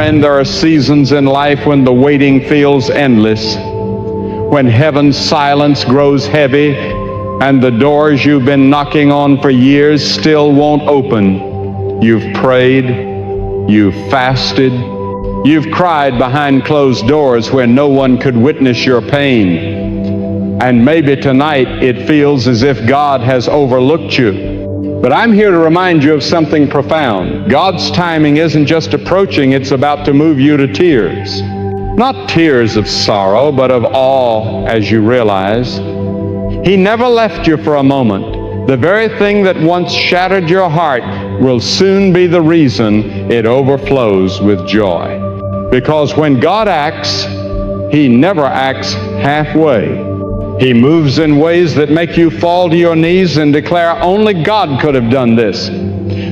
And there are seasons in life when the waiting feels endless, when heaven's silence grows heavy and the doors you've been knocking on for years still won't open. You've prayed, you've fasted, you've cried behind closed doors where no one could witness your pain. And maybe tonight it feels as if God has overlooked you. But I'm here to remind you of something profound. God's timing isn't just approaching, it's about to move you to tears. Not tears of sorrow, but of awe as you realize He never left you for a moment. The very thing that once shattered your heart will soon be the reason it overflows with joy. Because when God acts, He never acts halfway. He moves in ways that make you fall to your knees and declare, only God could have done this.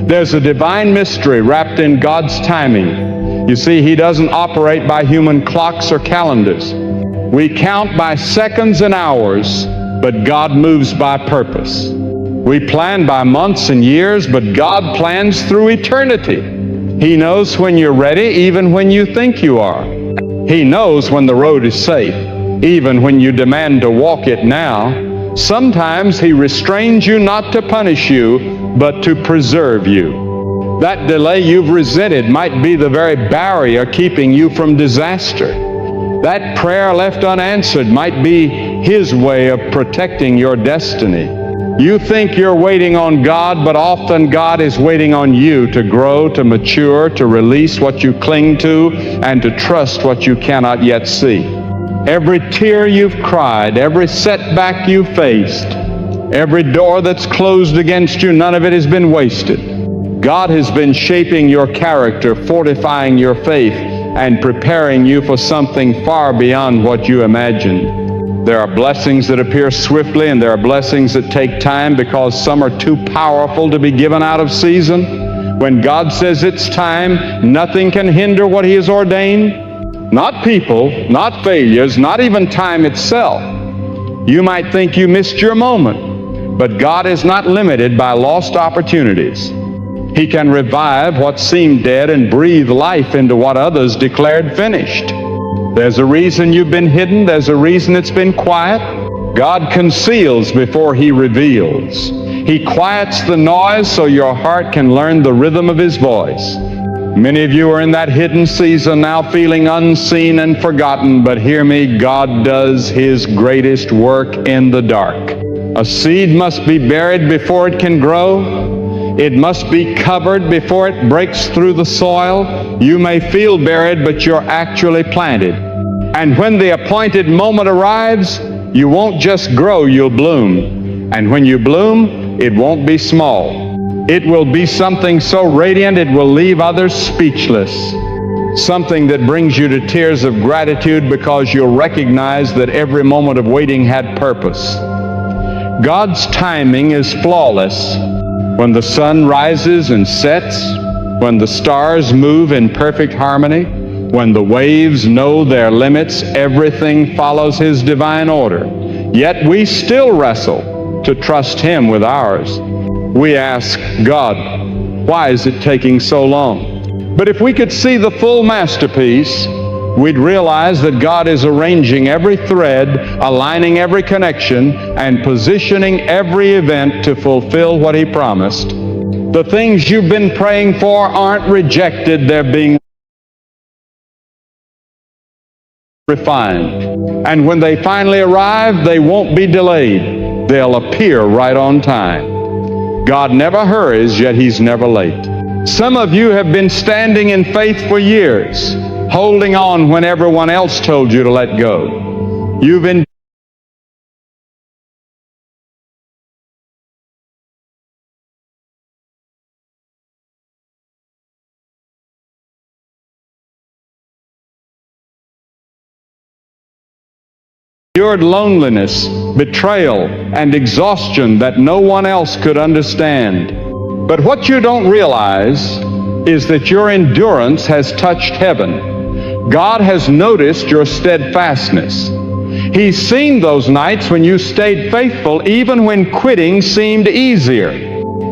There's a divine mystery wrapped in God's timing. You see, He doesn't operate by human clocks or calendars. We count by seconds and hours, but God moves by purpose. We plan by months and years, but God plans through eternity. He knows when you're ready, even when you think you are. He knows when the road is safe, even when you demand to walk it now. Sometimes He restrains you not to punish you, but to preserve you. That delay you've resented might be the very barrier keeping you from disaster. That prayer left unanswered might be His way of protecting your destiny. You think you're waiting on God, but often God is waiting on you to grow, to mature, to release what you cling to, and to trust what you cannot yet see. Every tear you've cried, every setback you faced, every door that's closed against you, none of it has been wasted. God has been shaping your character, fortifying your faith, and preparing you for something far beyond what you imagined. There are blessings that appear swiftly, and there are blessings that take time because some are too powerful to be given out of season. When God says it's time, nothing can hinder what He has ordained. Not people, not failures, not even time itself. You might think you missed your moment, but God is not limited by lost opportunities. He can revive what seemed dead and breathe life into what others declared finished. There's a reason you've been hidden. There's a reason it's been quiet. God conceals before He reveals. He quiets the noise so your heart can learn the rhythm of His voice. Many of you are in that hidden season now, feeling unseen and forgotten, but hear me, God does His greatest work in the dark. A seed must be buried before it can grow. It must be covered before it breaks through the soil. You may feel buried, but you're actually planted. And when the appointed moment arrives, you won't just grow, you'll bloom. And when you bloom, it won't be small. It will be something so radiant it will leave others speechless. Something that brings you to tears of gratitude because you'll recognize that every moment of waiting had purpose. God's timing is flawless. When the sun rises and sets, when the stars move in perfect harmony, when the waves know their limits, everything follows His divine order. Yet we still wrestle to trust Him with ours. We ask, God, why is it taking so long? But if we could see the full masterpiece, we'd realize that God is arranging every thread, aligning every connection, and positioning every event to fulfill what He promised. The things you've been praying for aren't rejected, they're being refined. And when they finally arrive, they won't be delayed. They'll appear right on time. God never hurries, yet He's never late. Some of you have been standing in faith for years, holding on when everyone else told you to let go. You've endured loneliness, betrayal, and exhaustion that no one else could understand. But what you don't realize is that your endurance has touched heaven. God has noticed your steadfastness. He's seen those nights when you stayed faithful even when quitting seemed easier.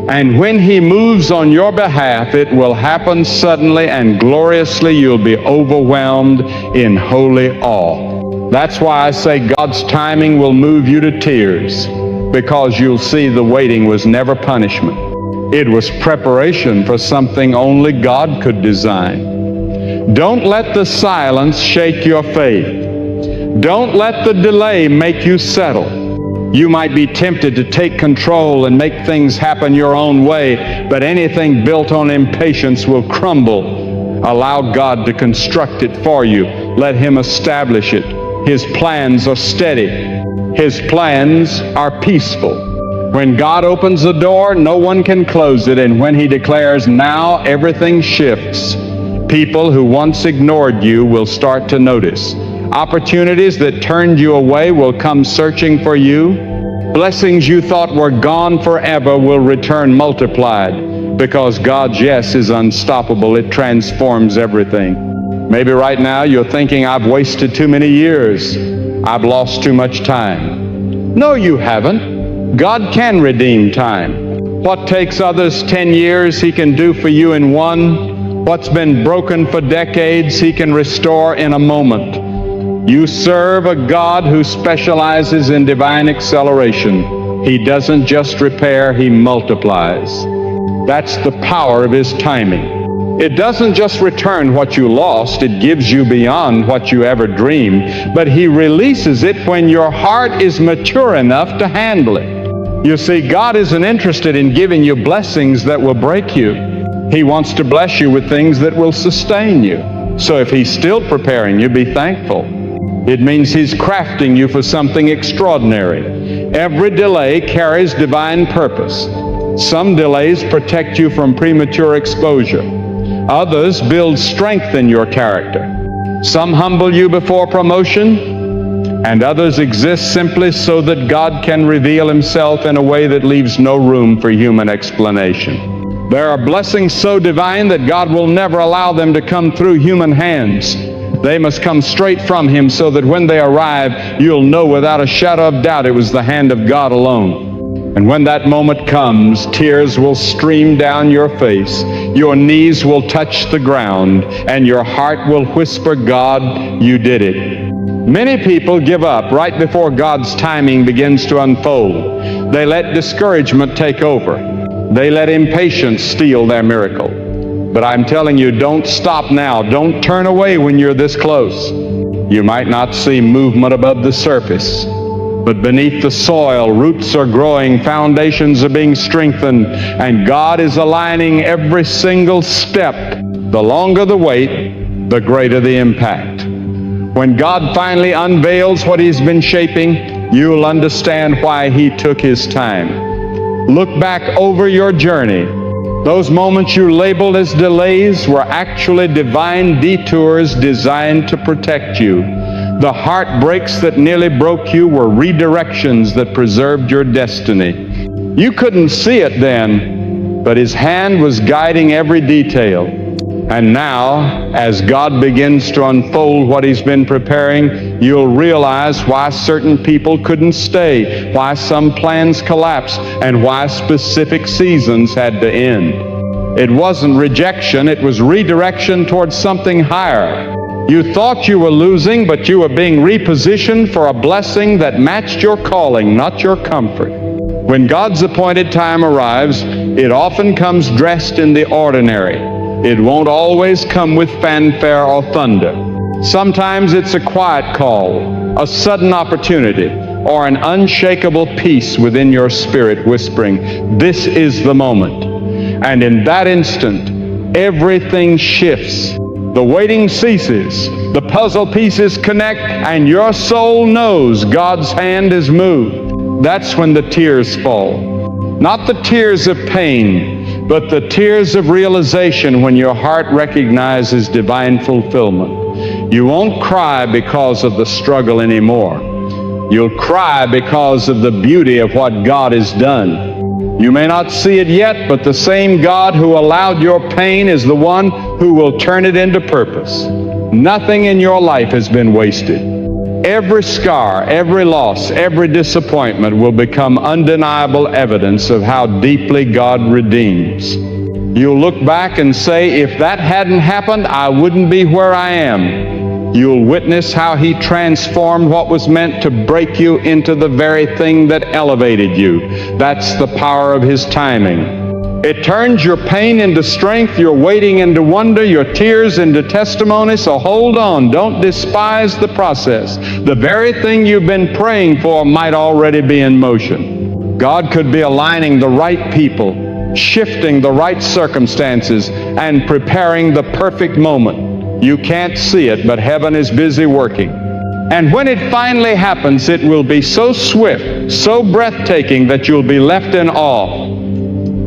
And when He moves on your behalf, it will happen suddenly and gloriously. You'll be overwhelmed in holy awe. That's why I say God's timing will move you to tears, because you'll see the waiting was never punishment. It was preparation for something only God could design. Don't let the silence shake your faith. Don't let the delay make you settle. You might be tempted to take control and make things happen your own way, but anything built on impatience will crumble. Allow God to construct it for you. Let Him establish it. His plans are steady. His plans are peaceful. When God opens the door, no one can close it, and when He declares, now everything shifts, people who once ignored you will start to notice. Opportunities that turned you away will come searching for you. Blessings you thought were gone forever will return multiplied, because God's yes is unstoppable. It transforms everything. Maybe right now you're thinking, I've wasted too many years. I've lost too much time. No, you haven't. God can redeem time. What takes others 10 years, He can do for you in one. What's been broken for decades, He can restore in a moment. You serve a God who specializes in divine acceleration. He doesn't just repair, He multiplies. That's the power of His timing. It doesn't just return what you lost, it gives you beyond what you ever dreamed, but He releases it when your heart is mature enough to handle it. You see, God isn't interested in giving you blessings that will break you. He wants to bless you with things that will sustain you. So if He's still preparing you, be thankful. It means He's crafting you for something extraordinary. Every delay carries divine purpose. Some delays protect you from premature exposure. Others build strength in your character. Some humble you before promotion, and others exist simply so that God can reveal Himself in a way that leaves no room for human explanation. There are blessings so divine that God will never allow them to come through human hands. They must come straight from Him, so that when they arrive, you'll know without a shadow of doubt it was the hand of God alone. And when that moment comes, tears will stream down your face, your knees will touch the ground, and your heart will whisper, God, you did it. Many people give up right before God's timing begins to unfold. They let discouragement take over. They let impatience steal their miracle. But I'm telling you, don't stop now. Don't turn away when you're this close. You might not see movement above the surface, but beneath the soil, roots are growing, foundations are being strengthened, and God is aligning every single step. The longer the wait, the greater the impact. When God finally unveils what He's been shaping, you'll understand why He took His time. Look back over your journey. Those moments you labeled as delays were actually divine detours designed to protect you. The heartbreaks that nearly broke you were redirections that preserved your destiny. You couldn't see it then, but His hand was guiding every detail. And now, as God begins to unfold what He's been preparing, you'll realize why certain people couldn't stay, why some plans collapsed, and why specific seasons had to end. It wasn't rejection, it was redirection towards something higher. You thought you were losing, but you were being repositioned for a blessing that matched your calling, not your comfort. When God's appointed time arrives, it often comes dressed in the ordinary. It won't always come with fanfare or thunder. Sometimes it's a quiet call, a sudden opportunity, or an unshakable peace within your spirit whispering, this is the moment. And in that instant, everything shifts. The waiting ceases, the puzzle pieces connect, and your soul knows God's hand is moved. That's when the tears fall. Not the tears of pain, but the tears of realization when your heart recognizes divine fulfillment. You won't cry because of the struggle anymore. You'll cry because of the beauty of what God has done. You may not see it yet, but the same God who allowed your pain is the one who will turn it into purpose. Nothing in your life has been wasted. Every scar, every loss, every disappointment will become undeniable evidence of how deeply God redeems. You'll look back and say, if that hadn't happened, I wouldn't be where I am. You'll witness how He transformed what was meant to break you into the very thing that elevated you. That's the power of His timing. It turns your pain into strength, your waiting into wonder, your tears into testimony. So hold on. Don't despise the process. The very thing you've been praying for might already be in motion. God could be aligning the right people, shifting the right circumstances, and preparing the perfect moment. You can't see it, but heaven is busy working. And when it finally happens, it will be so swift, so breathtaking that you'll be left in awe.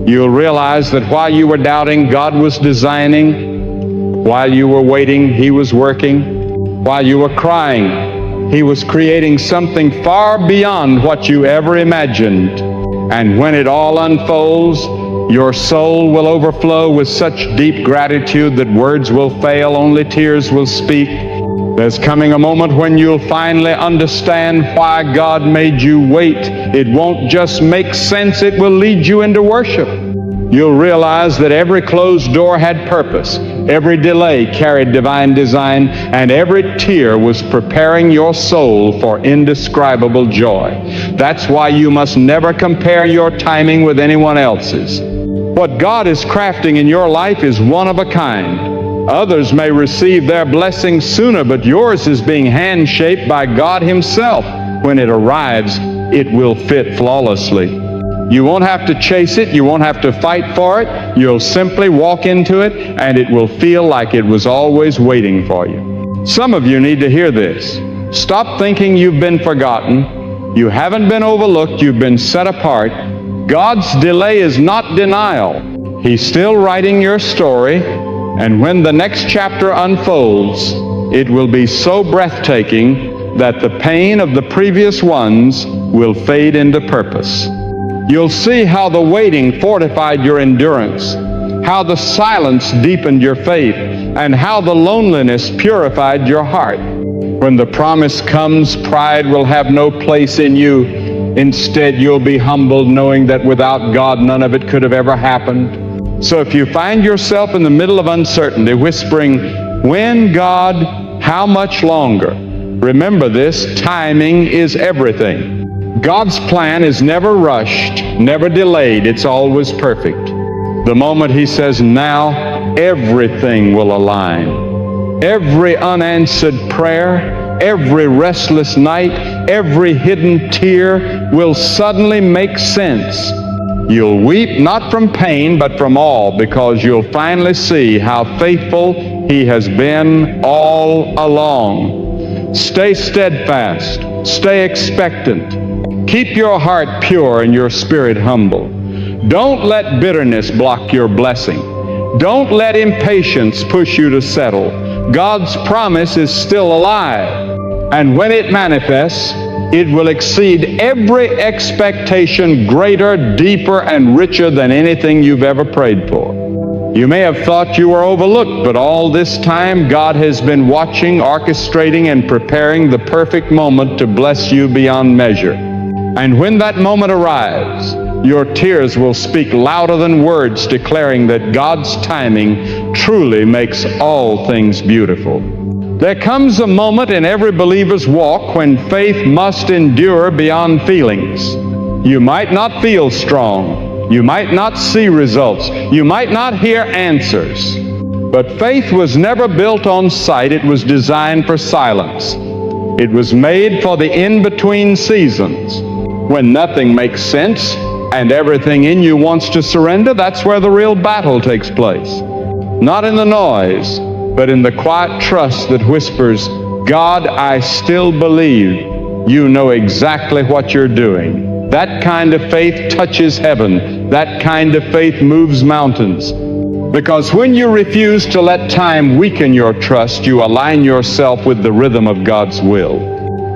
You'll realize that while you were doubting, God was designing. While you were waiting, He was working. While you were crying, He was creating something far beyond what you ever imagined. And when it all unfolds, your soul will overflow with such deep gratitude that words will fail, only tears will speak. There's coming a moment when you'll finally understand why God made you wait. It won't just make sense, it will lead you into worship. You'll realize that every closed door had purpose, every delay carried divine design, and every tear was preparing your soul for indescribable joy. That's why you must never compare your timing with anyone else's. What God is crafting in your life is one of a kind. Others may receive their blessings sooner, but yours is being hand-shaped by God Himself. When it arrives, it will fit flawlessly. You won't have to chase it. You won't have to fight for it. You'll simply walk into it, and it will feel like it was always waiting for you. Some of you need to hear this. Stop thinking you've been forgotten. You haven't been overlooked. You've been set apart. God's delay is not denial. He's still writing your story. And when the next chapter unfolds, it will be so breathtaking that the pain of the previous ones will fade into purpose. You'll see how the waiting fortified your endurance, how the silence deepened your faith, and how the loneliness purified your heart. When the promise comes, pride will have no place in you. Instead, you'll be humbled, knowing that without God, none of it could have ever happened. So if you find yourself in the middle of uncertainty, whispering, "When, God? How much longer?" remember this: timing is everything. God's plan is never rushed, never delayed. It's always perfect. The moment He says now, everything will align. Every unanswered prayer, every restless night, every hidden tear will suddenly make sense. You'll weep not from pain, but from awe, because you'll finally see how faithful He has been all along. Stay steadfast. Stay expectant. Keep your heart pure and your spirit humble. Don't let bitterness block your blessing. Don't let impatience push you to settle. God's promise is still alive, and when it manifests, it will exceed every expectation, greater, deeper, and richer than anything you've ever prayed for. You may have thought you were overlooked, but all this time God has been watching, orchestrating, and preparing the perfect moment to bless you beyond measure. And when that moment arrives, your tears will speak louder than words, declaring that God's timing truly makes all things beautiful. There comes a moment in every believer's walk when faith must endure beyond feelings. You might not feel strong. You might not see results. You might not hear answers. But faith was never built on sight. It was designed for silence. It was made for the in-between seasons. When nothing makes sense and everything in you wants to surrender, that's where the real battle takes place. Not in the noise, but in the quiet trust that whispers, "God, I still believe you know exactly what you're doing." That kind of faith touches heaven. That kind of faith moves mountains. Because when you refuse to let time weaken your trust, you align yourself with the rhythm of God's will.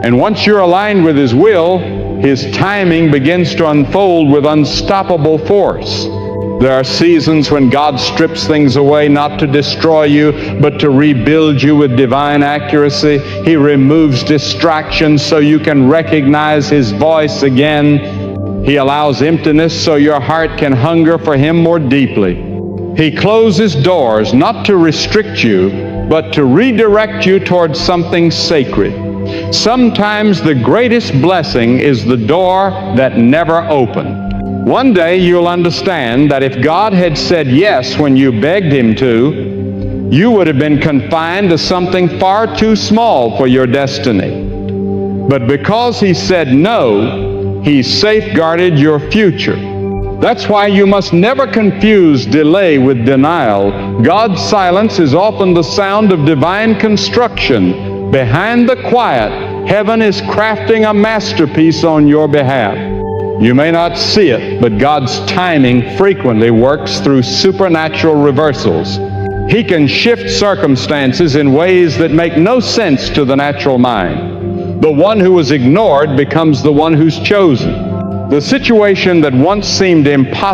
And once you're aligned with His will, His timing begins to unfold with unstoppable force. There are seasons when God strips things away not to destroy you, but to rebuild you with divine accuracy. He removes distractions so you can recognize His voice again. He allows emptiness so your heart can hunger for Him more deeply. He closes doors not to restrict you, but to redirect you towards something sacred. Sometimes the greatest blessing is the door that never opened. One day you'll understand that if God had said yes when you begged Him to, you would have been confined to something far too small for your destiny. But because He said no, He safeguarded your future. That's why you must never confuse delay with denial. God's silence is often the sound of divine construction. Behind the quiet, heaven is crafting a masterpiece on your behalf. You may not see it, but God's timing frequently works through supernatural reversals. He can shift circumstances in ways that make no sense to the natural mind. The one who was ignored becomes the one who's chosen. The situation that once seemed impossible